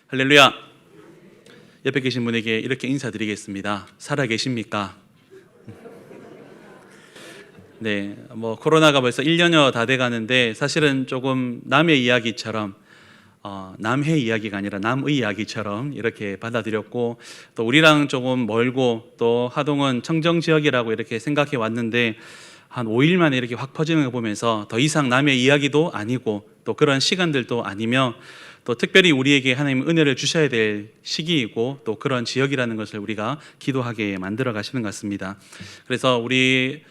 할렐루야. 옆에 계신 분에게 이렇게 인사드리겠습니다. 살아 계십니까? 네, 코로나가 벌써 1년여 다 돼가는데 사실은 조금 남의 이야기처럼 남의 이야기가 아니라 남의 이야기처럼 이렇게 받아들였고, 또 우리랑 조금 멀고 또 하동은 청정 지역이라고 이렇게 생각해 왔는데 한 5일 만에 이렇게 확 퍼지는 거 보면서 더 이상 남의 이야기도 아니고 또 그런 시간들도 아니며, 또 특별히 우리에게 하나님 은혜를 주셔야 될 시기이고 또 그런 지역이라는 것을 우리가 기도하게 만들어 가시는 것 같습니다. 그래서 우리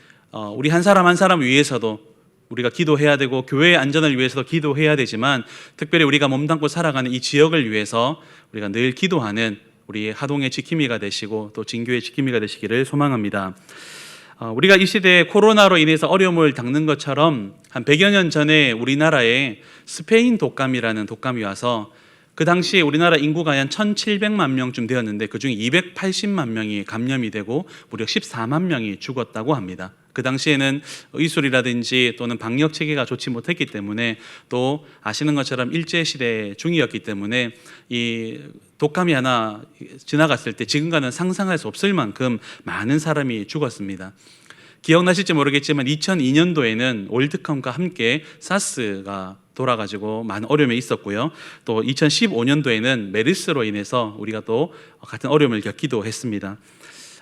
한 사람 한 사람 위해서도 우리가 기도해야 되고, 교회의 안전을 위해서도 기도해야 되지만, 특별히 우리가 몸담고 살아가는 이 지역을 위해서 우리가 늘 기도하는 우리 하동의 지킴이가 되시고 또 진교의 지킴이가 되시기를 소망합니다. 우리가 이 시대에 코로나로 인해서 어려움을 겪는 것처럼 한 100여 년 전에 우리나라에 스페인 독감이라는 독감이 와서 그 당시에 우리나라 인구가 한 1,700만 명쯤 되었는데 그중에 280만 명이 감염이 되고 무려 14만 명이 죽었다고 합니다. 그 당시에는 의술이라든지 또는 방역 체계가 좋지 못했기 때문에, 또 아시는 것처럼 일제시대 중이었기 때문에 이 독감이 하나 지나갔을 때 지금과는 상상할 수 없을 만큼 많은 사람이 죽었습니다. 기억나실지 모르겠지만 2002년도에는 월드컵과 함께 사스가 돌아가지고 많은 어려움이 있었고요. 또 2015년도에는 메르스로 인해서 우리가 또 같은 어려움을 겪기도 했습니다.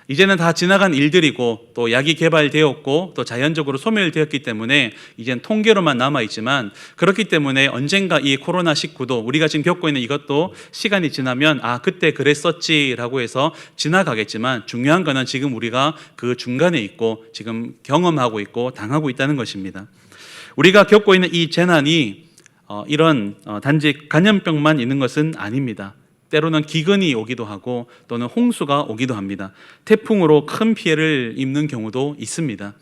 이제는 다 지나간 일들이고 또 약이 개발되었고 또 자연적으로 소멸되었기 때문에 이제는 통계로만 남아있지만, 그렇기 때문에 언젠가 이 코로나19도 우리가 지금 겪고 있는 이것도 시간이 지나면 그때 그랬었지라고 해서 지나가겠지만, 중요한 거는 지금 우리가 그 중간에 있고 지금 경험하고 있고 당하고 있다는 것입니다. 우리가 겪고 있는 이 재난이 이런 단지 감염병만 있는 것은 아닙니다. 때로는 기근이 오기도 하고 또는 홍수가 오기도 합니다. 태풍으로 큰 피해를 입는 경우도 있습니다.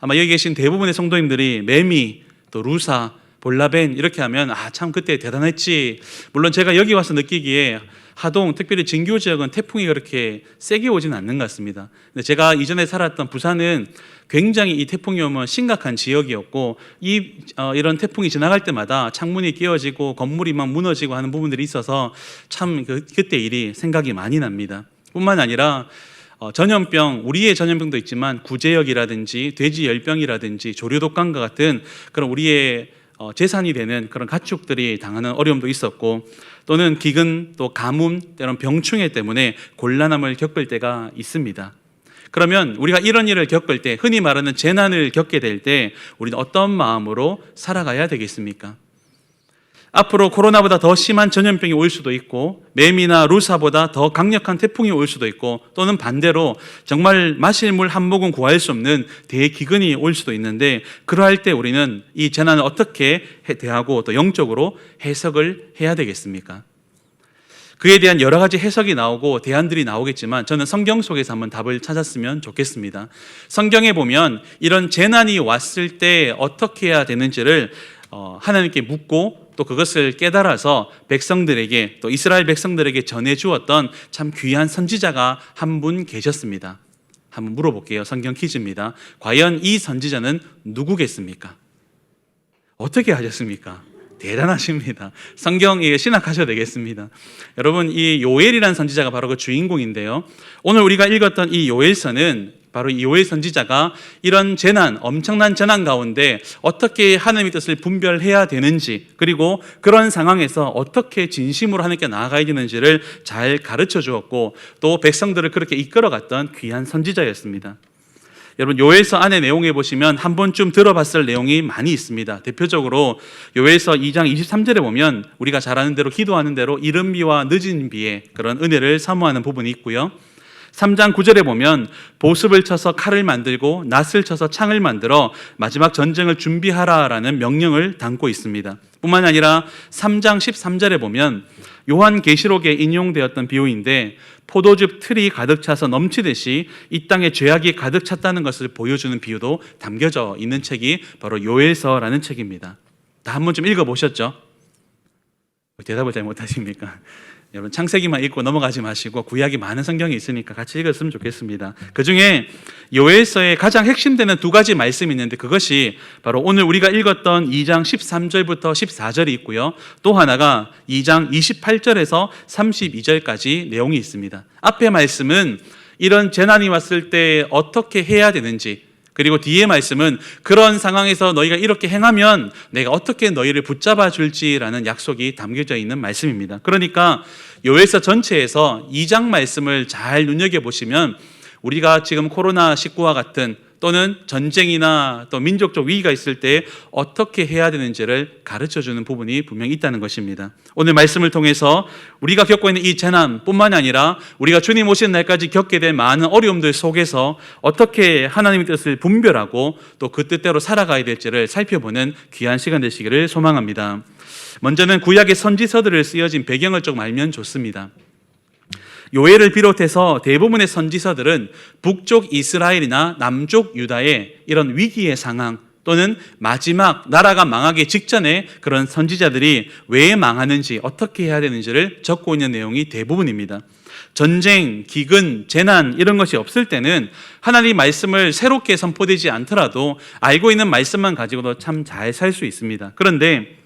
아마 여기 계신 대부분의 성도님들이 매미, 또 루사, 볼라벤 이렇게 하면 참 그때 대단했지. 물론 제가 여기 와서 느끼기에 하동, 특별히 진교 지역은 태풍이 그렇게 세게 오지는 않는 것 같습니다. 근데 제가 이전에 살았던 부산은 굉장히 이 태풍이 오면 심각한 지역이었고, 이런 태풍이 지나갈 때마다 창문이 깨어지고 건물이 막 무너지고 하는 부분들이 있어서 참 그때 일이 생각이 많이 납니다. 뿐만 아니라 전염병, 우리의 전염병도 있지만 구제역이라든지 돼지열병이라든지 조류독감과 같은 그런 우리의 재산이 되는 그런 가축들이 당하는 어려움도 있었고, 또는 기근, 또 가뭄, 때론 병충해 때문에 곤란함을 겪을 때가 있습니다. 그러면 우리가 이런 일을 겪을 때, 흔히 말하는 재난을 겪게 될 때 우리는 어떤 마음으로 살아가야 되겠습니까? 앞으로 코로나보다 더 심한 전염병이 올 수도 있고, 매미나 루사보다 더 강력한 태풍이 올 수도 있고, 또는 반대로 정말 마실 물 한 모금 구할 수 없는 대기근이 올 수도 있는데, 그러할 때 우리는 이 재난을 어떻게 대하고 또 영적으로 해석을 해야 되겠습니까? 그에 대한 여러 가지 해석이 나오고 대안들이 나오겠지만, 저는 성경 속에서 한번 답을 찾았으면 좋겠습니다. 성경에 보면 이런 재난이 왔을 때 어떻게 해야 되는지를 하나님께 묻고 또 그것을 깨달아서 백성들에게, 또 이스라엘 백성들에게 전해주었던 참 귀한 선지자가 한 분 계셨습니다. 한번 물어볼게요. 성경 퀴즈입니다. 과연 이 선지자는 누구겠습니까? 어떻게 하셨습니까? 대단하십니다. 성경에 신학하셔야 되겠습니다. 여러분, 이 요엘이라는 선지자가 바로 그 주인공인데요, 오늘 우리가 읽었던 이 요엘서는 바로 이 요엘 선지자가 이런 재난, 엄청난 재난 가운데 어떻게 하나님의 뜻을 분별해야 되는지, 그리고 그런 상황에서 어떻게 진심으로 하나님께 나아가야 되는지를 잘 가르쳐 주었고, 또 백성들을 그렇게 이끌어갔던 귀한 선지자였습니다. 여러분, 요엘서 안에 내용에 보시면 한 번쯤 들어봤을 내용이 많이 있습니다. 대표적으로 요엘서 2장 23절에 보면 우리가 잘 아는 대로, 기도하는 대로 이른 비와 늦은 비의 그런 은혜를 사모하는 부분이 있고요. 3장 9절에 보면 보습을 쳐서 칼을 만들고 낫을 쳐서 창을 만들어 마지막 전쟁을 준비하라라는 명령을 담고 있습니다. 뿐만 아니라 3장 13절에 보면 요한계시록에 인용되었던 비유인데, 포도즙 틀이 가득 차서 넘치듯이 이 땅에 죄악이 가득 찼다는 것을 보여주는 비유도 담겨져 있는 책이 바로 요엘서라는 책입니다. 다 한 번쯤 읽어보셨죠? 대답을 잘 못하십니까? 여러분 창세기만 읽고 넘어가지 마시고 구약이 많은 성경이 있으니까 같이 읽었으면 좋겠습니다. 그중에 요엘서의 가장 핵심되는 두 가지 말씀이 있는데 그것이 바로 오늘 우리가 읽었던 2장 13절부터 14절이 있고요. 또 하나가 2장 28절에서 32절까지 내용이 있습니다. 앞의 말씀은 이런 재난이 왔을 때 어떻게 해야 되는지, 그리고 뒤에 말씀은 그런 상황에서 너희가 이렇게 행하면 내가 어떻게 너희를 붙잡아 줄지라는 약속이 담겨져 있는 말씀입니다. 그러니까 요엘서 전체에서 2장 말씀을 잘 눈여겨보시면 우리가 지금 코로나19와 같은 또는 전쟁이나 또 민족적 위기가 있을 때 어떻게 해야 되는지를 가르쳐주는 부분이 분명히 있다는 것입니다. 오늘 말씀을 통해서 우리가 겪고 있는 이 재난뿐만이 아니라 우리가 주님 오시는 날까지 겪게 될 많은 어려움들 속에서 어떻게 하나님의 뜻을 분별하고 또 그 뜻대로 살아가야 될지를 살펴보는 귀한 시간 되시기를 소망합니다. 먼저는 구약의 선지서들을 쓰여진 배경을 좀 알면 좋습니다. 요엘을 비롯해서 대부분의 선지서들은 북쪽 이스라엘이나 남쪽 유다의 이런 위기의 상황 또는 마지막 나라가 망하기 직전에 그런 선지자들이 왜 망하는지 어떻게 해야 되는지를 적고 있는 내용이 대부분입니다. 전쟁, 기근, 재난 이런 것이 없을 때는 하나님 말씀을 새롭게 선포되지 않더라도 알고 있는 말씀만 가지고도 참 잘 살 수 있습니다. 그런데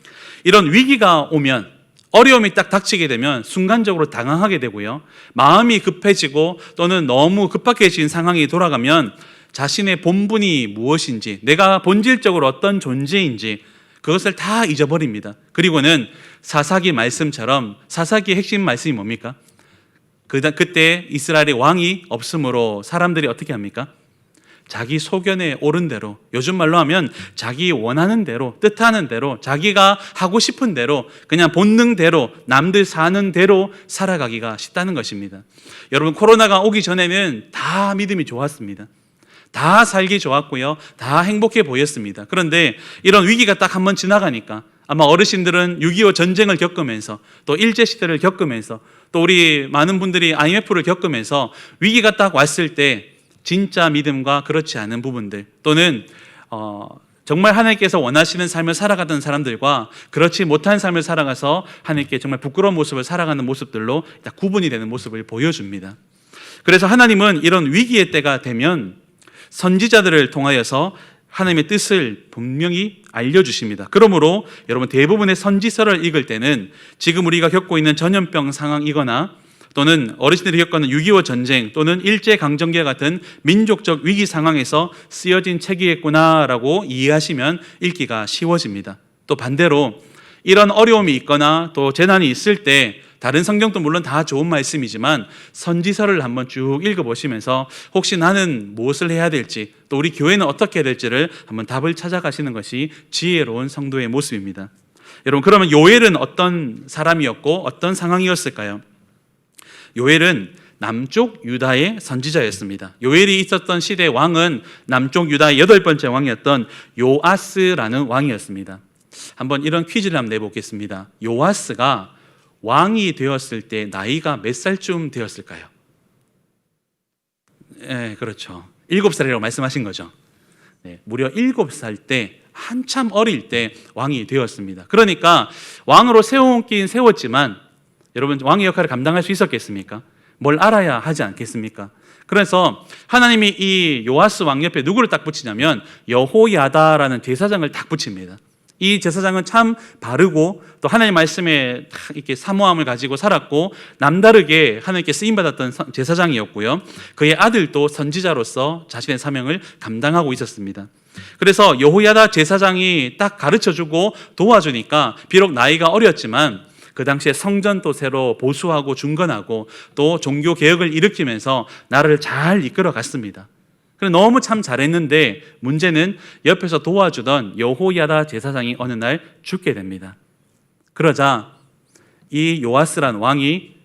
이런 위기가 오면 어려움이 딱 닥치게 되면 순간적으로 당황하게 되고요. 마음이 급해지고 또는 너무 급박해진 상황이 돌아가면 자신의 본분이 무엇인지, 내가 본질적으로 어떤 존재인지 그것을 다 잊어버립니다. 그리고는 사사기 말씀처럼, 사사기의 핵심 말씀이 뭡니까? 그때 이스라엘의 왕이 없으므로 사람들이 어떻게 합니까? 자기 소견에 옳은 대로, 요즘 말로 하면 자기 원하는 대로, 뜻하는 대로, 자기가 하고 싶은 대로, 그냥 본능대로, 남들 사는 대로 살아가기가 쉽다는 것입니다. 여러분, 코로나가 오기 전에는 다 믿음이 좋았습니다. 다 살기 좋았고요, 다 행복해 보였습니다. 그런데 이런 위기가 딱 한번 지나가니까 아마 어르신들은 6.25 전쟁을 겪으면서 또 일제시대를 겪으면서 또 우리 많은 분들이 IMF를 겪으면서 위기가 딱 왔을 때 진짜 믿음과 그렇지 않은 부분들 또는 정말 하나님께서 원하시는 삶을 살아가던 사람들과 그렇지 못한 삶을 살아가서 하나님께 정말 부끄러운 모습을 살아가는 모습들로 딱 구분이 되는 모습을 보여줍니다. 그래서 하나님은 이런 위기의 때가 되면 선지자들을 통하여서 하나님의 뜻을 분명히 알려주십니다. 그러므로 여러분 대부분의 선지서를 읽을 때는 지금 우리가 겪고 있는 전염병 상황이거나 또는 어르신들이 겪는 6.25 전쟁 또는 일제강점기와 같은 민족적 위기 상황에서 쓰여진 책이겠구나라고 이해하시면 읽기가 쉬워집니다. 또 반대로 이런 어려움이 있거나 또 재난이 있을 때 다른 성경도 물론 다 좋은 말씀이지만 선지서를 한번 쭉 읽어보시면서 혹시 나는 무엇을 해야 될지 또 우리 교회는 어떻게 해야 될지를 한번 답을 찾아가시는 것이 지혜로운 성도의 모습입니다. 여러분, 그러면 요엘은 어떤 사람이었고 어떤 상황이었을까요? 요엘은 남쪽 유다의 선지자였습니다. 요엘이 있었던 시대의 왕은 남쪽 유다의 8번째 왕이었던 요아스라는 왕이었습니다. 한번 이런 퀴즈를 한번 내보겠습니다. 요아스가 왕이 되었을 때 나이가 몇 살쯤 되었을까요? 네, 그렇죠. 7살이라고 말씀하신 거죠. 네, 무려 7살 때 한참 어릴 때 왕이 되었습니다. 그러니까 왕으로 세웠긴 세웠지만 여러분 왕의 역할을 감당할 수 있었겠습니까? 뭘 알아야 하지 않겠습니까? 그래서 하나님이 이 요아스 왕 옆에 누구를 딱 붙이냐면 여호야다라는 제사장을 딱 붙입니다. 이 제사장은 참 바르고 또 하나님의 말씀에 이렇게 사모함을 가지고 살았고 남다르게 하나님께 쓰임받았던 제사장이었고요. 그의 아들도 선지자로서 자신의 사명을 감당하고 있었습니다. 그래서 여호야다 제사장이 딱 가르쳐주고 도와주니까 비록 나이가 어렸지만 그 당시에 성전도 새로 보수하고 중건하고 또 종교 개혁을 일으키면서 나라를 잘 이끌어 갔습니다. 너무 참 잘했는데 문제는 옆에서 도와주던 여호야다 제사장이 어느 날 죽게 됩니다. 그러자 이 요아스란 왕이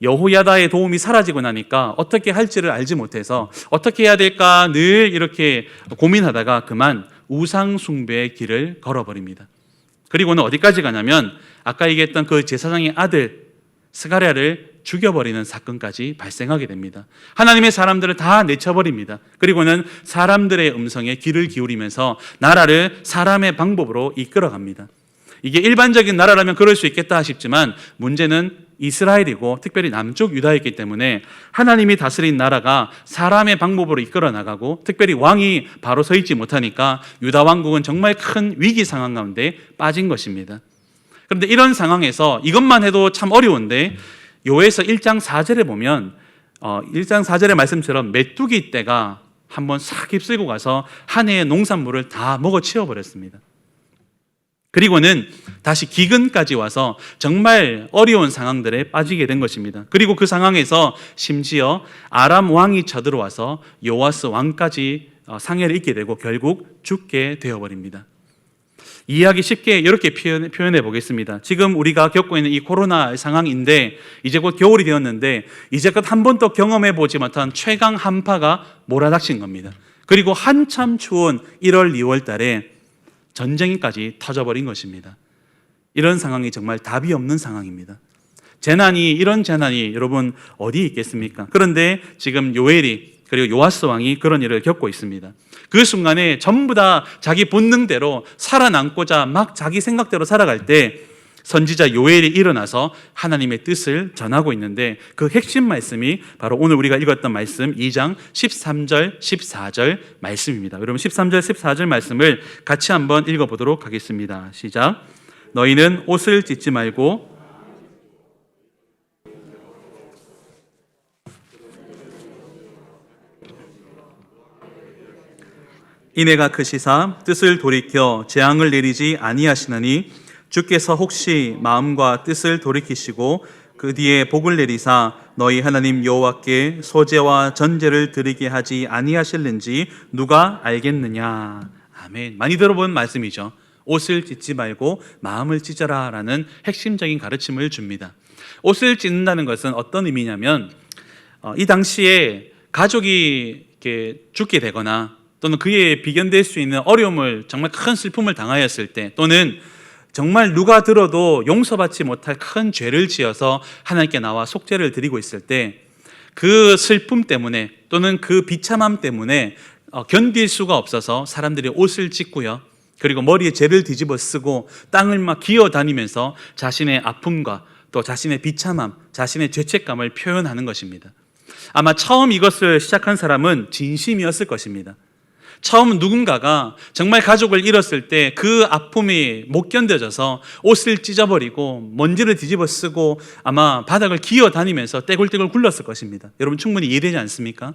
여호야다의 도움이 사라지고 나니까 어떻게 할지를 알지 못해서 어떻게 해야 될까 늘 이렇게 고민하다가 그만 우상 숭배의 길을 걸어버립니다. 그리고는 어디까지 가냐면 아까 얘기했던 그 제사장의 아들 스가랴를 죽여버리는 사건까지 발생하게 됩니다. 하나님의 사람들을 다 내쳐버립니다. 그리고는 사람들의 음성에 귀를 기울이면서 나라를 사람의 방법으로 이끌어갑니다. 이게 일반적인 나라라면 그럴 수 있겠다 싶지만 문제는 이스라엘이고 특별히 남쪽 유다였기 때문에 하나님이 다스린 나라가 사람의 방법으로 이끌어 나가고 특별히 왕이 바로 서 있지 못하니까 유다 왕국은 정말 큰 위기 상황 가운데 빠진 것입니다. 그런데 이런 상황에서 이것만 해도 참 어려운데 요에서 1장 4절에 보면 1장 4절의 말씀처럼 메뚜기 떼가 한번 싹 휩쓸고 가서 한 해의 농산물을 다 먹어치워 버렸습니다. 그리고는 다시 기근까지 와서 정말 어려운 상황들에 빠지게 된 것입니다. 그리고 그 상황에서 심지어 아람 왕이 쳐들어와서 요아스 왕까지 상해를 입게 되고 결국 죽게 되어버립니다. 이해하기 쉽게 이렇게 표현해 보겠습니다. 지금 우리가 겪고 있는 이 코로나 상황인데 이제 곧 겨울이 되었는데 이제껏 한 번도 경험해 보지 못한 최강 한파가 몰아닥친 겁니다. 그리고 한참 추운 1월, 2월 달에 전쟁까지 터져버린 것입니다. 이런 상황이 정말 답이 없는 상황입니다. 이런 재난이 여러분 어디에 있겠습니까? 그런데 지금 요엘이 그리고 요아스 왕이 그런 일을 겪고 있습니다. 그 순간에 전부 다 자기 본능대로 살아남고자 막 자기 생각대로 살아갈 때 선지자 요엘이 일어나서 하나님의 뜻을 전하고 있는데 그 핵심 말씀이 바로 오늘 우리가 읽었던 말씀 2장 13절 14절 말씀입니다. 여러분 13절 14절 말씀을 같이 한번 읽어보도록 하겠습니다. 시작. 너희는 옷을 찢지 말고 이내가 크시사 뜻을 돌이켜 재앙을 내리지 아니하시나니 주께서 혹시 마음과 뜻을 돌이키시고 그 뒤에 복을 내리사 너희 하나님 여호와께 소제와 전제를 드리게 하지 아니하실는지 누가 알겠느냐. 아멘. 많이 들어본 말씀이죠. 옷을 찢지 말고 마음을 찢어라 라는 핵심적인 가르침을 줍니다. 옷을 찢는다는 것은 어떤 의미냐면 이 당시에 가족이 이렇게 죽게 되거나 또는 그에 비견될 수 있는 어려움을 정말 큰 슬픔을 당하였을 때 또는 정말 누가 들어도 용서받지 못할 큰 죄를 지어서 하나님께 나와 속죄를 드리고 있을 때 그 슬픔 때문에 또는 그 비참함 때문에 견딜 수가 없어서 사람들이 옷을 찢고요. 그리고 머리에 재를 뒤집어 쓰고 땅을 막 기어다니면서 자신의 아픔과 또 자신의 비참함, 자신의 죄책감을 표현하는 것입니다. 아마 처음 이것을 시작한 사람은 진심이었을 것입니다. 처음 누군가가 정말 가족을 잃었을 때 그 아픔이 못 견뎌져서 옷을 찢어버리고 먼지를 뒤집어 쓰고 아마 바닥을 기어다니면서 떼굴떼굴 굴렀을 것입니다. 여러분 충분히 이해되지 않습니까?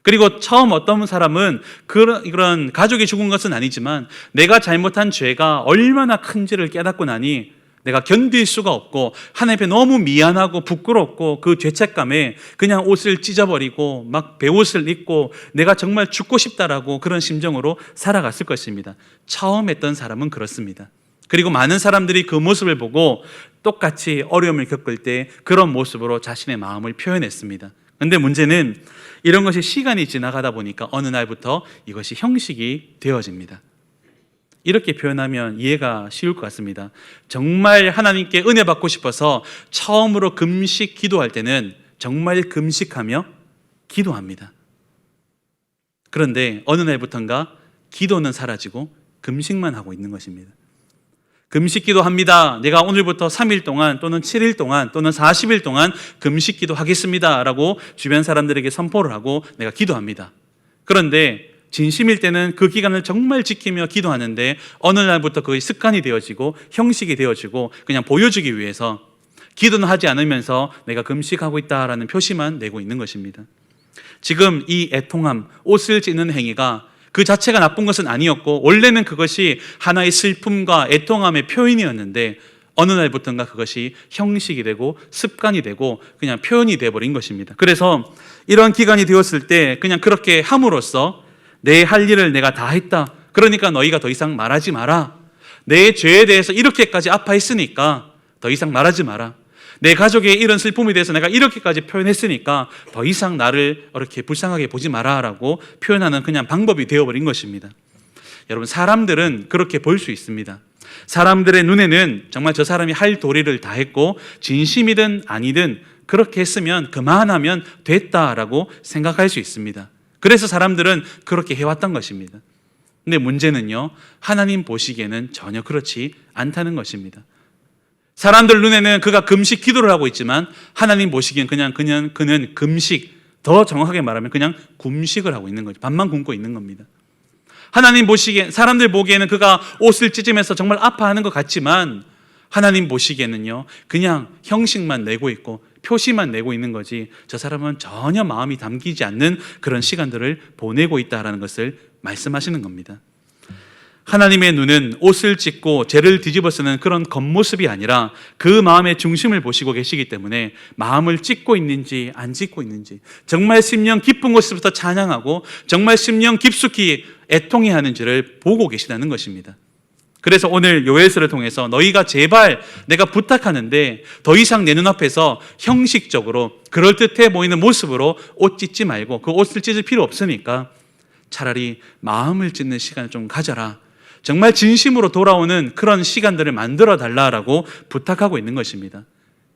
그리고 처음 어떤 사람은 그런 가족이 죽은 것은 아니지만 내가 잘못한 죄가 얼마나 큰지를 깨닫고 나니 내가 견딜 수가 없고 하나님 앞에 너무 미안하고 부끄럽고 그 죄책감에 그냥 옷을 찢어버리고 막 베옷을 입고 내가 정말 죽고 싶다라고 그런 심정으로 살아갔을 것입니다. 처음 했던 사람은 그렇습니다. 그리고 많은 사람들이 그 모습을 보고 똑같이 어려움을 겪을 때 그런 모습으로 자신의 마음을 표현했습니다. 그런데 문제는 이런 것이 시간이 지나가다 보니까 어느 날부터 이것이 형식이 되어집니다. 이렇게 표현하면 이해가 쉬울 것 같습니다. 정말 하나님께 은혜 받고 싶어서 처음으로 금식 기도할 때는 정말 금식하며 기도합니다. 그런데 어느 날부터인가 기도는 사라지고 금식만 하고 있는 것입니다. 금식 기도합니다. 내가 오늘부터 3일 동안 또는 7일 동안 또는 40일 동안 금식 기도하겠습니다 라고 주변 사람들에게 선포를 하고 내가 기도합니다. 그런데 진심일 때는 그 기간을 정말 지키며 기도하는데 어느 날부터 그게 습관이 되어지고 형식이 되어지고 그냥 보여주기 위해서 기도는 하지 않으면서 내가 금식하고 있다라는 표시만 내고 있는 것입니다. 지금 이 애통함, 옷을 찢는 행위가 그 자체가 나쁜 것은 아니었고 원래는 그것이 하나의 슬픔과 애통함의 표현이었는데 어느 날부터인가 그것이 형식이 되고 습관이 되고 그냥 표현이 되어버린 것입니다. 그래서 이런 기간이 되었을 때 그냥 그렇게 함으로써 내 할 일을 내가 다 했다. 그러니까 너희가 더 이상 말하지 마라. 내 죄에 대해서 이렇게까지 아파했으니까 더 이상 말하지 마라. 내 가족의 이런 슬픔에 대해서 내가 이렇게까지 표현했으니까 더 이상 나를 이렇게 불쌍하게 보지 마라라고 표현하는 그냥 방법이 되어버린 것입니다. 여러분 사람들은 그렇게 볼 수 있습니다. 사람들의 눈에는 정말 저 사람이 할 도리를 다 했고 진심이든 아니든 그렇게 했으면 그만하면 됐다라고 생각할 수 있습니다. 그래서 사람들은 그렇게 해왔던 것입니다. 근데 문제는요, 하나님 보시기에는 전혀 그렇지 않다는 것입니다. 사람들 눈에는 그가 금식 기도를 하고 있지만 하나님 보시기엔 그는 금식, 더 정확하게 말하면 그냥 굶식을 하고 있는 거죠. 밥만 굶고 있는 겁니다. 하나님 보시기엔, 사람들 보기에는 그가 옷을 찢으면서 정말 아파하는 것 같지만 하나님 보시기에는요, 그냥 형식만 내고 있고 표시만 내고 있는 거지 저 사람은 전혀 마음이 담기지 않는 그런 시간들을 보내고 있다라는 것을 말씀하시는 겁니다. 하나님의 눈은 옷을 찢고 죄를 뒤집어 쓰는 그런 겉모습이 아니라 그 마음의 중심을 보시고 계시기 때문에 마음을 찢고 있는지 안 찢고 있는지, 정말 심령 깊은 곳에서부터 찬양하고 정말 심령 깊숙이 애통해하는지를 보고 계시다는 것입니다. 그래서 오늘 요엘서를 통해서 너희가 제발 내가 부탁하는데 더 이상 내 눈앞에서 형식적으로 그럴듯해 보이는 모습으로 옷 찢지 말고, 그 옷을 찢을 필요 없으니까 차라리 마음을 찢는 시간을 좀 가져라, 정말 진심으로 돌아오는 그런 시간들을 만들어 달라라고 부탁하고 있는 것입니다.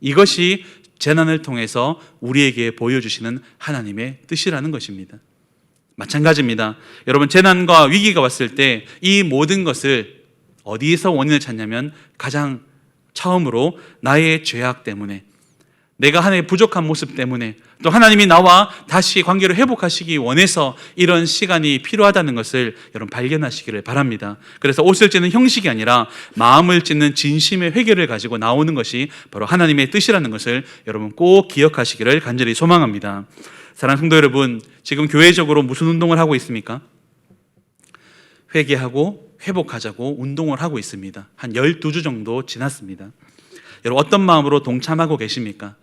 이것이 재난을 통해서 우리에게 보여주시는 하나님의 뜻이라는 것입니다. 마찬가지입니다. 여러분, 재난과 위기가 왔을 때 이 모든 것을 어디에서 원인을 찾냐면 가장 처음으로 나의 죄악 때문에, 내가 하나님의 부족한 모습 때문에, 또 하나님이 나와 다시 관계를 회복하시기 원해서 이런 시간이 필요하다는 것을 여러분 발견하시기를 바랍니다. 그래서 옷을 찢는 형식이 아니라 마음을 찢는 진심의 회개를 가지고 나오는 것이 바로 하나님의 뜻이라는 것을 여러분 꼭 기억하시기를 간절히 소망합니다. 사랑하는 성도 여러분, 지금 교회적으로 무슨 운동을 하고 있습니까? 회개하고 회복하자고 운동을 하고 있습니다. 한 12주 정도 지났습니다. 여러분, 어떤 마음으로 동참하고 계십니까?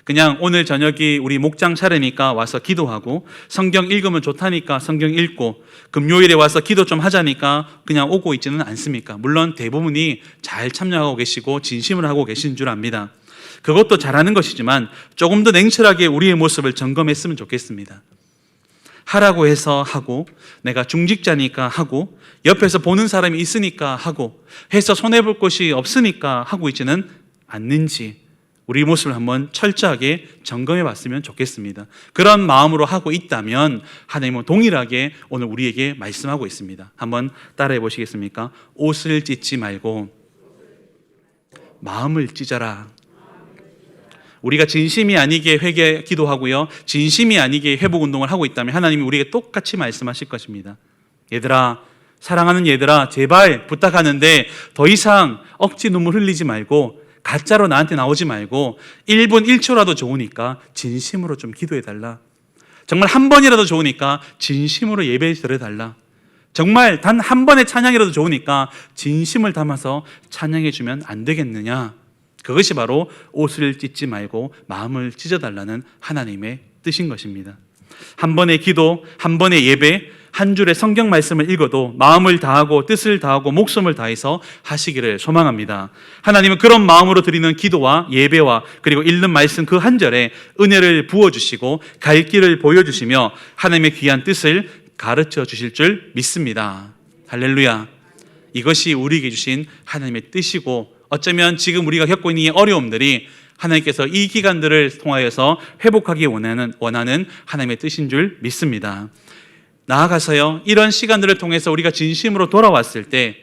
그냥 오늘 저녁이 우리 목장 차례니까 와서 기도하고, 성경 읽으면 좋다니까 성경 읽고, 금요일에 와서 기도 좀 하자니까 그냥 오고 있지는 않습니까? 물론 대부분이 잘 참여하고 계시고 진심을 하고 계신 줄 압니다. 그것도 잘하는 것이지만 조금 더 냉철하게 우리의 모습을 점검했으면 좋겠습니다. 하라고 해서 하고, 내가 중직자니까 하고, 옆에서 보는 사람이 있으니까 하고, 해서 손해볼 것이 없으니까 하고 있지는 않는지 우리 모습을 한번 철저하게 점검해 봤으면 좋겠습니다. 그런 마음으로 하고 있다면 하나님은 동일하게 오늘 우리에게 말씀하고 있습니다. 한번 따라해 보시겠습니까? 옷을 찢지 말고 마음을 찢어라. 우리가 진심이 아니게 회개 기도하고요, 진심이 아니게 회복 운동을 하고 있다면 하나님이 우리에게 똑같이 말씀하실 것입니다. 얘들아, 사랑하는 얘들아, 제발 부탁하는데 더 이상 억지 눈물 흘리지 말고, 가짜로 나한테 나오지 말고 1분 1초라도 좋으니까 진심으로 좀 기도해달라. 정말 한 번이라도 좋으니까 진심으로 예배 드려달라. 정말 단 한 번의 찬양이라도 좋으니까 진심을 담아서 찬양해주면 안 되겠느냐. 그것이 바로 옷을 찢지 말고 마음을 찢어달라는 하나님의 뜻인 것입니다. 한 번의 기도, 한 번의 예배, 한 줄의 성경 말씀을 읽어도 마음을 다하고 뜻을 다하고 목숨을 다해서 하시기를 소망합니다. 하나님은 그런 마음으로 드리는 기도와 예배와 그리고 읽는 말씀 그 한 절에 은혜를 부어주시고 갈 길을 보여주시며 하나님의 귀한 뜻을 가르쳐 주실 줄 믿습니다. 할렐루야. 이것이 우리에게 주신 하나님의 뜻이고, 어쩌면 지금 우리가 겪고 있는 이 어려움들이 하나님께서 이 기간들을 통하여서 회복하기 원하는 하나님의 뜻인 줄 믿습니다. 나아가서요, 이런 시간들을 통해서 우리가 진심으로 돌아왔을 때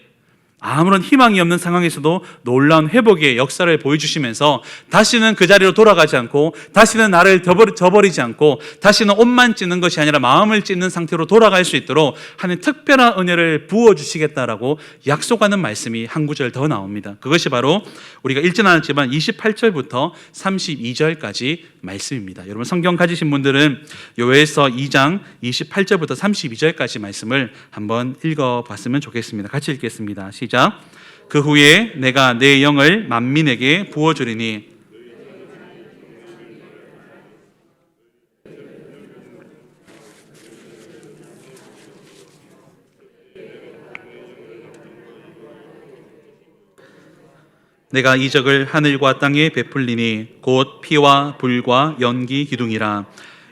아무런 희망이 없는 상황에서도 놀라운 회복의 역사를 보여주시면서 다시는 그 자리로 돌아가지 않고, 다시는 나를 저버리지 않고, 다시는 옷만 찢는 것이 아니라 마음을 찢는 상태로 돌아갈 수 있도록 하는 특별한 은혜를 부어주시겠다라고 약속하는 말씀이 한 구절 더 나옵니다. 그것이 바로 우리가 읽지 않았지만 28절부터 32절까지 말씀입니다. 여러분, 성경 가지신 분들은 요엘서 2장 28절부터 32절까지 말씀을 한번 읽어봤으면 좋겠습니다. 같이 읽겠습니다. 시작. 그 후에 내가 내 영을 만민에게 부어주리니 내가 이적을 하늘과 땅에 베풀리니 곧 피와 불과 연기 기둥이라.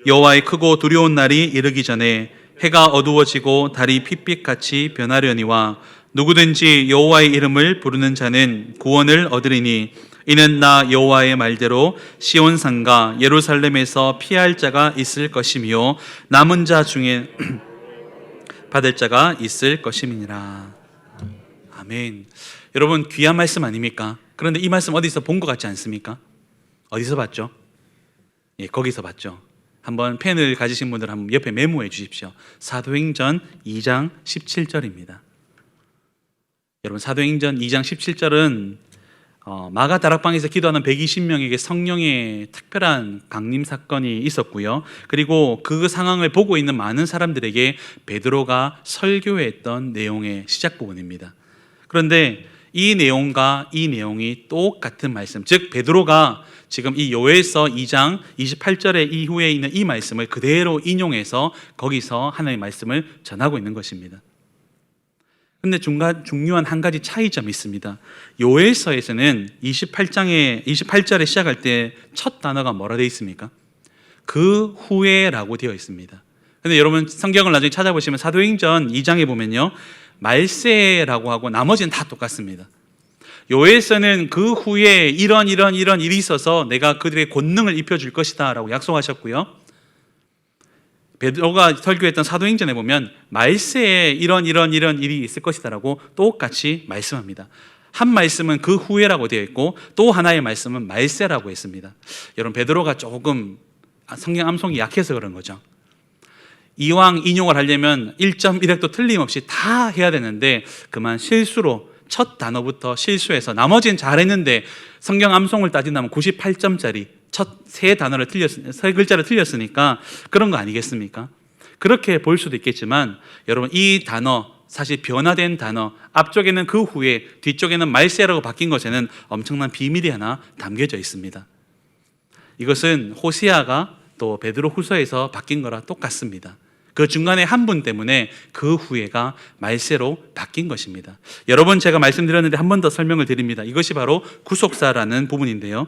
여호와의 크고 두려운 날이 이르기 전에 해가 어두워지고 달이 핏빛같이 변하려니와 누구든지 여호와의 이름을 부르는 자는 구원을 얻으리니 이는 나 여호와의 말대로 시온산과 예루살렘에서 피할 자가 있을 것이며 남은 자 중에 받을 자가 있을 것임이니라. 아멘. 여러분, 귀한 말씀 아닙니까? 그런데 이 말씀 어디서 본 것 같지 않습니까? 어디서 봤죠? 예, 거기서 봤죠. 한번 펜을 가지신 분들 한번 옆에 메모해 주십시오. 사도행전 2장 17절입니다. 여러분, 사도행전 2장 17절은 마가 다락방에서 기도하는 120명에게 성령의 특별한 강림 사건이 있었고요. 그리고 그 상황을 보고 있는 많은 사람들에게 베드로가 설교했던 내용의 시작 부분입니다. 그런데 이 내용과 이 내용이 똑같은 말씀, 즉 베드로가 지금 이 요엘서 2장 28절의 이후에 있는 이 말씀을 그대로 인용해서 거기서 하나님의 말씀을 전하고 있는 것입니다. 그런데 중요한 한 가지 차이점이 있습니다. 요엘서에서는 28절에 시작할 때 첫 단어가 뭐라 되어 있습니까? 그 후에라고 되어 있습니다. 그런데 여러분 성경을 나중에 찾아보시면 사도행전 2장에 보면요, 말세라고 하고 나머지는 다 똑같습니다. 요엘서는 그 후에 이런 일이 있어서 내가 그들의 권능을 입혀줄 것이다 라고 약속하셨고요. 베드로가 설교했던 사도행전에 보면 말세에 이런 일이 있을 것이다 라고 똑같이 말씀합니다. 한 말씀은 그 후에라고 되어 있고 또 하나의 말씀은 말세라고 했습니다. 여러분, 베드로가 조금 성경 암송이 약해서 그런 거죠. 이왕 인용을 하려면 1.1획도 틀림없이 다 해야 되는데 그만 실수로 첫 단어부터 실수해서 나머지는 잘했는데 성경 암송을 따진다면 98점짜리 첫 세 글자를 틀렸으니까 그런 거 아니겠습니까? 그렇게 볼 수도 있겠지만 여러분, 이 단어 사실 변화된 단어, 앞쪽에는 그 후에 뒤쪽에는 말세라고 바뀐 것에는 엄청난 비밀이 하나 담겨져 있습니다. 이것은 호세아가 또 베드로 후서에서 바뀐 거라 똑같습니다. 그 중간에 한 분 때문에 그 후에가 말세로 바뀐 것입니다. 여러 번 제가 말씀드렸는데 한 번 더 설명을 드립니다. 이것이 바로 구속사라는 부분인데요,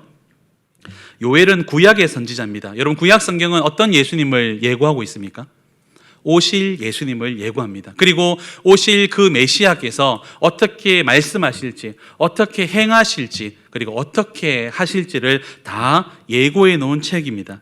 요엘은 구약의 선지자입니다. 여러분, 구약 성경은 어떤 예수님을 예고하고 있습니까? 오실 예수님을 예고합니다. 그리고 오실 그 메시아께서 어떻게 말씀하실지, 어떻게 행하실지, 그리고 어떻게 하실지를 다 예고해 놓은 책입니다.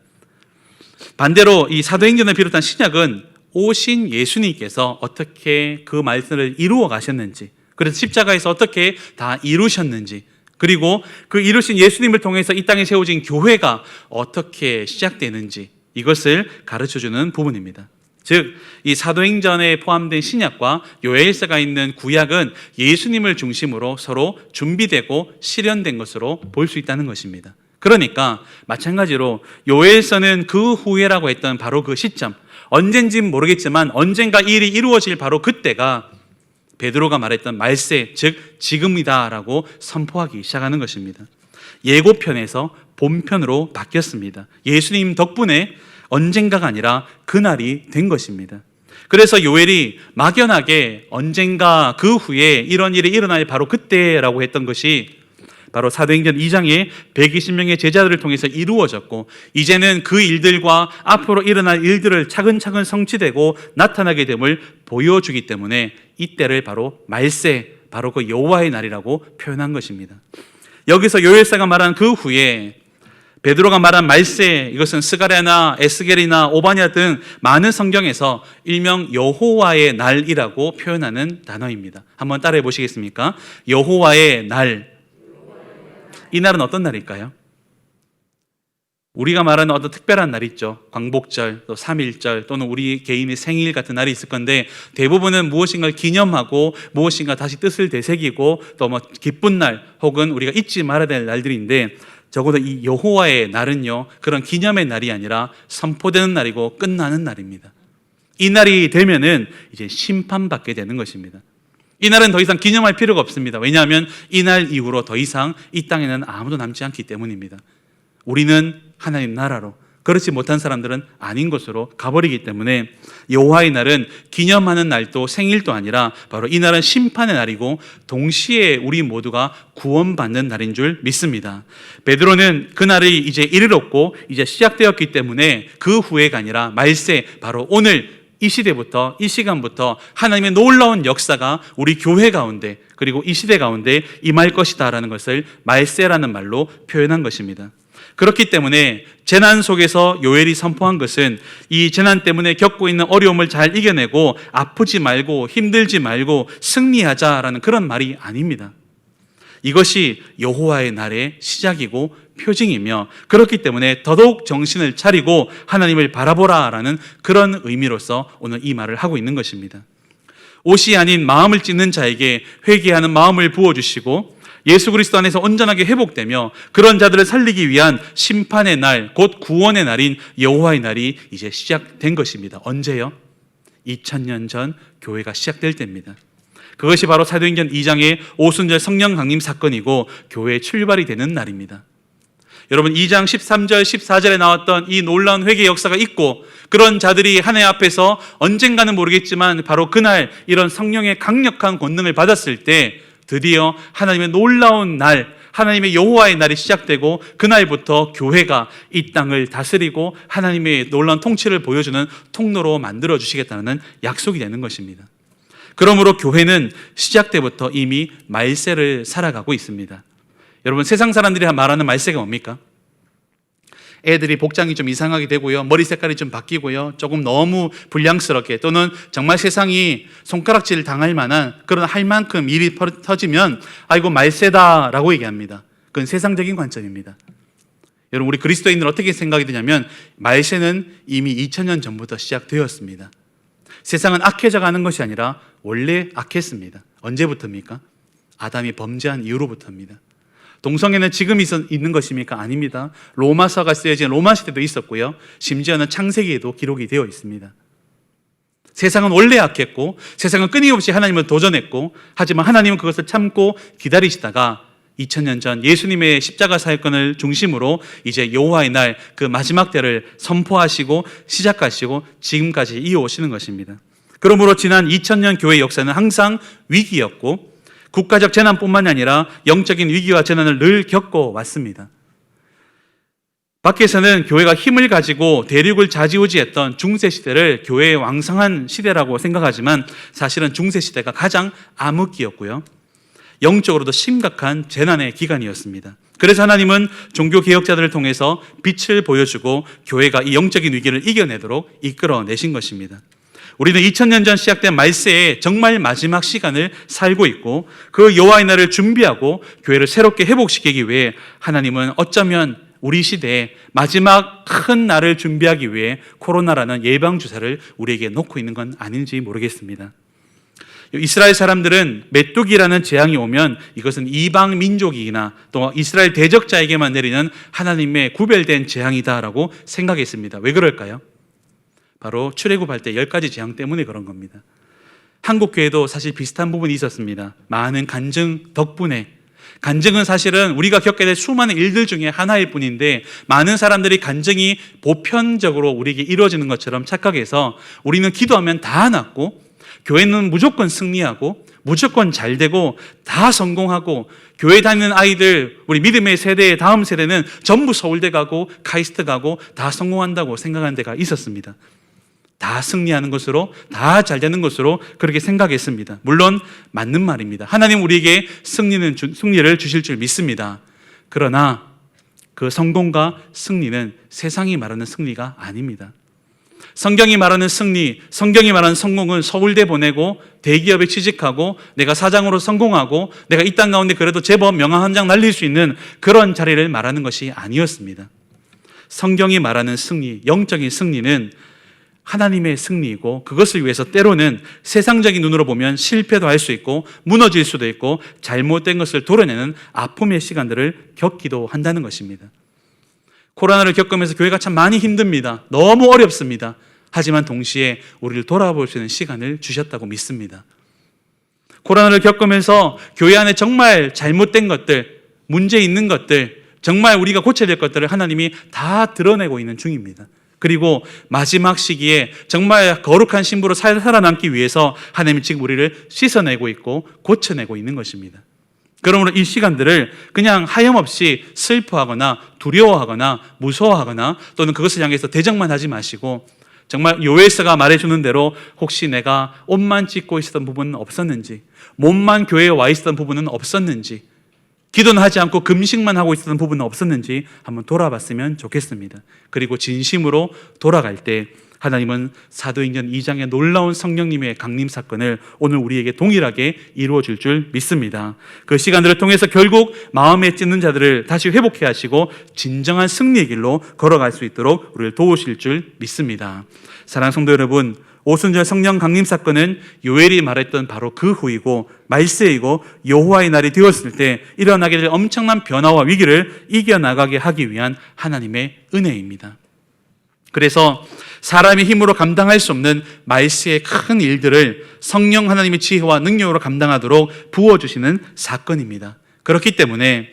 반대로 이 사도행전을 비롯한 신약은 오신 예수님께서 어떻게 그 말씀을 이루어 가셨는지, 그래서 십자가에서 어떻게 다 이루셨는지, 그리고 그 이루신 예수님을 통해서 이 땅에 세워진 교회가 어떻게 시작되는지, 이것을 가르쳐주는 부분입니다. 즉, 이 사도행전에 포함된 신약과 요엘서가 있는 구약은 예수님을 중심으로 서로 준비되고 실현된 것으로 볼 수 있다는 것입니다. 그러니까 마찬가지로 요엘서는 그 후에라고 했던 바로 그 시점, 언젠지는 모르겠지만 언젠가 이 일이 이루어질 바로 그때가 베드로가 말했던 말세, 즉 지금이다라고 선포하기 시작하는 것입니다. 예고편에서 본편으로 바뀌었습니다. 예수님 덕분에 언젠가가 아니라 그날이 된 것입니다. 그래서 요엘이 막연하게 언젠가 그 후에 이런 일이 일어날 바로 그때라고 했던 것이 바로 사도행전 2장에 120명의 제자들을 통해서 이루어졌고, 이제는 그 일들과 앞으로 일어날 일들을 차근차근 성취되고 나타나게 됨을 보여주기 때문에 이때를 바로 말세, 바로 그 여호와의 날이라고 표현한 것입니다. 여기서 요엘서가 말한 그 후에 베드로가 말한 말세, 이것은 스가랴나 에스겔이나 오바냐 등 많은 성경에서 일명 여호와의 날이라고 표현하는 단어입니다. 한번 따라해 보시겠습니까? 여호와의 날. 이 날은 어떤 날일까요? 우리가 말하는 어떤 특별한 날 있죠. 광복절, 또 3.1절, 또는 우리 개인의 생일 같은 날이 있을 건데 대부분은 무엇인가를 기념하고 무엇인가 다시 뜻을 되새기고 또 뭐 기쁜 날 혹은 우리가 잊지 말아야 될 날들인데, 적어도 이 여호와의 날은요, 그런 기념의 날이 아니라 선포되는 날이고 끝나는 날입니다. 이 날이 되면은 이제 심판받게 되는 것입니다. 이 날은 더 이상 기념할 필요가 없습니다. 왜냐하면 이 날 이후로 더 이상 이 땅에는 아무도 남지 않기 때문입니다. 우리는 하나님 나라로, 그렇지 못한 사람들은 아닌 곳으로 가버리기 때문에 여호와의 날은 기념하는 날도 생일도 아니라 바로 이 날은 심판의 날이고 동시에 우리 모두가 구원받는 날인 줄 믿습니다. 베드로는 그 날이 이제 이르렀고 이제 시작되었기 때문에 그 후회가 아니라 말세, 바로 오늘 이 시대부터, 이 시간부터 하나님의 놀라운 역사가 우리 교회 가운데 그리고 이 시대 가운데 임할 것이다 라는 것을 말세라는 말로 표현한 것입니다. 그렇기 때문에 재난 속에서 요엘이 선포한 것은 이 재난 때문에 겪고 있는 어려움을 잘 이겨내고 아프지 말고 힘들지 말고 승리하자라는 그런 말이 아닙니다. 이것이 여호와의 날의 시작이고 표징이며, 그렇기 때문에 더더욱 정신을 차리고 하나님을 바라보라라는 그런 의미로서 오늘 이 말을 하고 있는 것입니다. 옷이 아닌 마음을 찢는 자에게 회개하는 마음을 부어주시고 예수 그리스도 안에서 온전하게 회복되며 그런 자들을 살리기 위한 심판의 날, 곧 구원의 날인 여호와의 날이 이제 시작된 것입니다. 언제요? 2000년 전 교회가 시작될 때입니다. 그것이 바로 사도행전 2장의 오순절 성령 강림 사건이고 교회의 출발이 되는 날입니다. 여러분, 2장 13절 14절에 나왔던 이 놀라운 회개 역사가 있고, 그런 자들이 하나님 앞에서 언젠가는 모르겠지만 바로 그날 이런 성령의 강력한 권능을 받았을 때 드디어 하나님의 놀라운 날, 하나님의 여호와의 날이 시작되고, 그날부터 교회가 이 땅을 다스리고 하나님의 놀라운 통치를 보여주는 통로로 만들어 주시겠다는 약속이 되는 것입니다. 그러므로 교회는 시작 때부터 이미 말세를 살아가고 있습니다. 여러분, 세상 사람들이 말하는 말세가 뭡니까? 애들이 복장이 좀 이상하게 되고요, 머리 색깔이 좀 바뀌고요, 조금 너무 불량스럽게, 또는 정말 세상이 손가락질 당할 만한 그런 할 만큼 일이 터지면 아이고 말세다라고 얘기합니다. 그건 세상적인 관점입니다. 여러분, 우리 그리스도인들은 어떻게 생각이 되냐면 말세는 이미 2000년 전부터 시작되었습니다. 세상은 악해져 가는 것이 아니라 원래 악했습니다. 언제부터입니까? 아담이 범죄한 이후로부터입니다. 동성애는 지금 있는 것입니까? 아닙니다. 로마서가 쓰여진 로마 시대도 있었고요, 심지어는 창세기에도 기록이 되어 있습니다. 세상은 원래 악했고 세상은 끊임없이 하나님을 도전했고, 하지만 하나님은 그것을 참고 기다리시다가 2000년 전 예수님의 십자가 사역권을 중심으로 이제 여호와의 날, 그 마지막 때를 선포하시고 시작하시고 지금까지 이어오시는 것입니다. 그러므로 지난 2000년 교회 역사는 항상 위기였고 국가적 재난뿐만 아니라 영적인 위기와 재난을 늘 겪어왔습니다. 밖에서는 교회가 힘을 가지고 대륙을 좌지우지했던 중세시대를 교회의 왕성한 시대라고 생각하지만 사실은 중세시대가 가장 암흑기였고요, 영적으로도 심각한 재난의 기간이었습니다. 그래서 하나님은 종교개혁자들을 통해서 빛을 보여주고 교회가 이 영적인 위기를 이겨내도록 이끌어내신 것입니다. 우리는 2000년 전 시작된 말세의 정말 마지막 시간을 살고 있고, 그 여호와의 날을 준비하고 교회를 새롭게 회복시키기 위해 하나님은 어쩌면 우리 시대에 마지막 큰 날을 준비하기 위해 코로나라는 예방주사를 우리에게 놓고 있는 건 아닌지 모르겠습니다. 이스라엘 사람들은 메뚜기라는 재앙이 오면 이것은 이방 민족이나 또 이스라엘 대적자에게만 내리는 하나님의 구별된 재앙이다라고 생각했습니다. 왜 그럴까요? 바로 출애굽할 때 10가지 재앙 때문에 그런 겁니다. 한국 교회도 사실 비슷한 부분이 있었습니다. 많은 간증 덕분에, 간증은 사실은 우리가 겪게 될 수많은 일들 중에 하나일 뿐인데, 많은 사람들이 간증이 보편적으로 우리에게 이루어지는 것처럼 착각해서 우리는 기도하면 다 낫고, 교회는 무조건 승리하고 무조건 잘 되고 다 성공하고, 교회 다니는 아이들, 우리 믿음의 세대의 다음 세대는 전부 서울대 가고 카이스트 가고 다 성공한다고 생각하는 데가 있었습니다. 다 승리하는 것으로, 다 잘 되는 것으로 그렇게 생각했습니다. 물론 맞는 말입니다. 하나님 우리에게 승리를 주실 줄 믿습니다. 그러나 그 성공과 승리는 세상이 말하는 승리가 아닙니다. 성경이 말하는 승리, 성경이 말하는 성공은 서울대 보내고 대기업에 취직하고 내가 사장으로 성공하고 내가 이 땅 가운데 그래도 제법 명함 한 장 날릴 수 있는 그런 자리를 말하는 것이 아니었습니다. 성경이 말하는 승리, 영적인 승리는 하나님의 승리이고, 그것을 위해서 때로는 세상적인 눈으로 보면 실패도 할 수 있고 무너질 수도 있고 잘못된 것을 도려내는 아픔의 시간들을 겪기도 한다는 것입니다. 코로나를 겪으면서 교회가 참 많이 힘듭니다. 너무 어렵습니다. 하지만 동시에 우리를 돌아볼 수 있는 시간을 주셨다고 믿습니다. 코로나를 겪으면서 교회 안에 정말 잘못된 것들, 문제 있는 것들, 정말 우리가 고쳐야 될 것들을 하나님이 다 드러내고 있는 중입니다. 그리고 마지막 시기에 정말 거룩한 신부로 살아남기 위해서 하나님이 지금 우리를 씻어내고 있고 고쳐내고 있는 것입니다. 그러므로 이 시간들을 그냥 하염없이 슬퍼하거나 두려워하거나 무서워하거나 또는 그것을 향해서 대적만 하지 마시고, 정말 요엘서가 말해주는 대로 혹시 내가 옷만 찢고 있었던 부분은 없었는지, 몸만 교회에 와 있었던 부분은 없었는지, 기도는 하지 않고 금식만 하고 있었던 부분은 없었는지 한번 돌아봤으면 좋겠습니다. 그리고 진심으로 돌아갈 때 하나님은 사도행전 2장의 놀라운 성령님의 강림 사건을 오늘 우리에게 동일하게 이루어 줄 줄 믿습니다. 그 시간들을 통해서 결국 마음에 찢는 자들을 다시 회복해 하시고 진정한 승리의 길로 걸어갈 수 있도록 우리를 도우실 줄 믿습니다. 사랑하는 성도 여러분, 오순절 성령 강림 사건은 요엘이 말했던 바로 그 후이고 말세이고 여호와의 날이 되었을 때 일어나게 될 엄청난 변화와 위기를 이겨나가게 하기 위한 하나님의 은혜입니다. 그래서 사람의 힘으로 감당할 수 없는 말세의 큰 일들을 성령 하나님의 지혜와 능력으로 감당하도록 부어주시는 사건입니다. 그렇기 때문에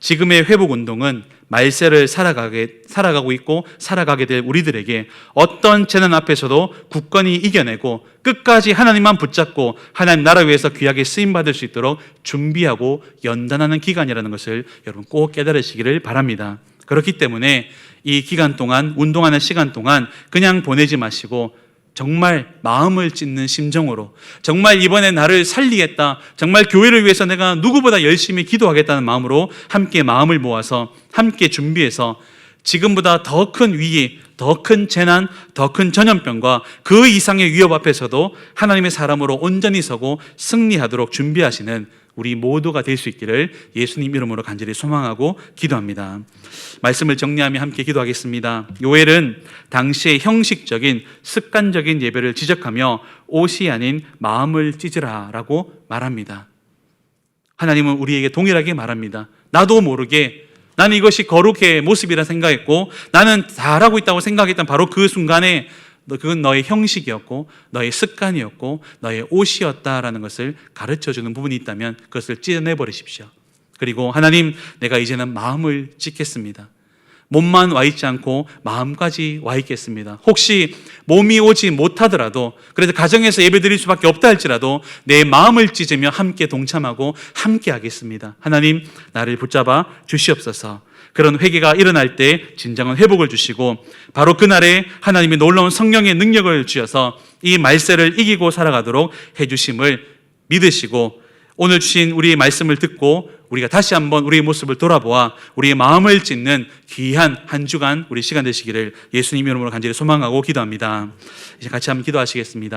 지금의 회복운동은 말세를 살아가고 있고 살아가게 될 우리들에게 어떤 재난 앞에서도 굳건히 이겨내고 끝까지 하나님만 붙잡고 하나님 나라 위해서 귀하게 쓰임받을 수 있도록 준비하고 연단하는 기간이라는 것을 여러분 꼭 깨달으시기를 바랍니다. 그렇기 때문에 이 기간 동안, 운동하는 시간 동안 그냥 보내지 마시고 정말 마음을 찢는 심정으로, 정말 이번에 나를 살리겠다, 정말 교회를 위해서 내가 누구보다 열심히 기도하겠다는 마음으로 함께 마음을 모아서 함께 준비해서 지금보다 더 큰 위기, 더 큰 재난, 더 큰 전염병과 그 이상의 위협 앞에서도 하나님의 사람으로 온전히 서고 승리하도록 준비하시는 우리 모두가 될 수 있기를 예수님 이름으로 간절히 소망하고 기도합니다. 말씀을 정리하며 함께 기도하겠습니다. 요엘은 당시의 형식적인 습관적인 예배를 지적하며 옷이 아닌 마음을 찢으라 라고 말합니다. 하나님은 우리에게 동일하게 말합니다. 나도 모르게 나는 이것이 거룩의 모습이라 생각했고 나는 잘하고 있다고 생각했던 바로 그 순간에 그건 너의 형식이었고 너의 습관이었고 너의 옷이었다라는 것을 가르쳐주는 부분이 있다면 그것을 찢어내버리십시오. 그리고 하나님, 내가 이제는 마음을 찢겠습니다. 몸만 와 있지 않고 마음까지 와 있겠습니다. 혹시 몸이 오지 못하더라도, 그래서 가정에서 예배 드릴 수밖에 없다 할지라도 내 마음을 찢으며 함께 동참하고 함께 하겠습니다. 하나님, 나를 붙잡아 주시옵소서. 그런 회개가 일어날 때 진정한 회복을 주시고 바로 그날에 하나님이 놀라운 성령의 능력을 주셔서 이 말세를 이기고 살아가도록 해주심을 믿으시고 오늘 주신 우리의 말씀을 듣고 우리가 다시 한번 우리의 모습을 돌아보아 우리의 마음을 찢는 귀한 한 주간 우리 시간 되시기를 예수님 이름으로 간절히 소망하고 기도합니다. 이제 같이 한번 기도하시겠습니다.